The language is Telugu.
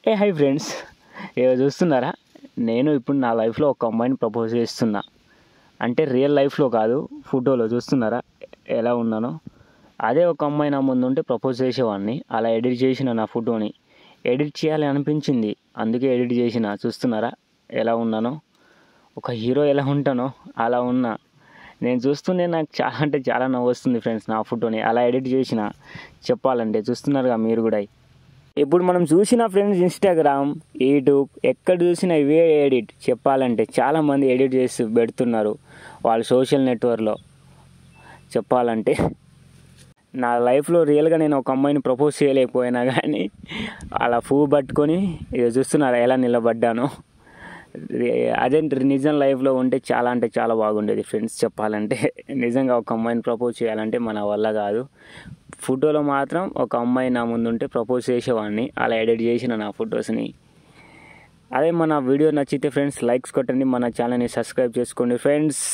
హాయ్ ఫ్రెండ్స్, ఏదో చూస్తున్నారా? నేను ఇప్పుడు నా లైఫ్లో ఒక అమ్మాయిని ప్రపోజ్ చేస్తున్నా. అంటే రియల్ లైఫ్లో కాదు, ఫోటోలో చూస్తున్నారా ఎలా ఉన్నానో? అదే ఒక అమ్మాయి నా ముందు ఉంటే ప్రపోజ్ చేసేవాడిని. అలా ఎడిట్ చేసిన నా ఫోటోని ఎడిట్ చేయాలి అనిపించింది, అందుకే ఎడిట్ చేసిన. చూస్తున్నారా ఎలా ఉన్నానో? ఒక హీరో ఎలా ఉంటానో అలా ఉన్నా. నేను చూస్తూనే నాకు చాలా అంటే చాలా నవ్వు వస్తుంది ఫ్రెండ్స్. నా ఫోటోని అలా ఎడిట్ చేసిన చెప్పాలంటే. చూస్తున్నారుగా మీరు కూడా. ఇప్పుడు మనం చూసిన ఫ్రెండ్స్ ఇన్స్టాగ్రామ్, యూట్యూబ్ ఎక్కడ చూసినా ఇవే ఎడిట్. చెప్పాలంటే చాలామంది ఎడిట్ చేసి పెడుతున్నారు వాళ్ళ సోషల్ నెట్వర్క్లో. చెప్పాలంటే నా లైఫ్లో రియల్గా నేను ఒక అమ్మాయిని ప్రపోజ్ చేయలేకపోయినా కానీ అలా పువ్వు పట్టుకొని ఇక చూస్తున్నారు ఎలా నిలబడ్డాను. అదే నిజం లైఫ్లో ఉంటే చాలా అంటే చాలా బాగుండేది ఫ్రెండ్స్. చెప్పాలంటే నిజంగా ఒక అమ్మాయిని ప్రపోజ్ చేయాలంటే మన వల్ల కాదు. ఫోటోలో మాత్రం ఒక అమ్మాయి నా ముందు ఉంటే ప్రపోజ్ చేసేవాడిని. అలా ఎడిట్ చేసిన నా ఫొటోస్ని. అదే మన వీడియో నచ్చితే ఫ్రెండ్స్ లైక్స్ కొట్టండి, మన ఛానల్ని సబ్స్క్రైబ్ చేసుకోండి ఫ్రెండ్స్.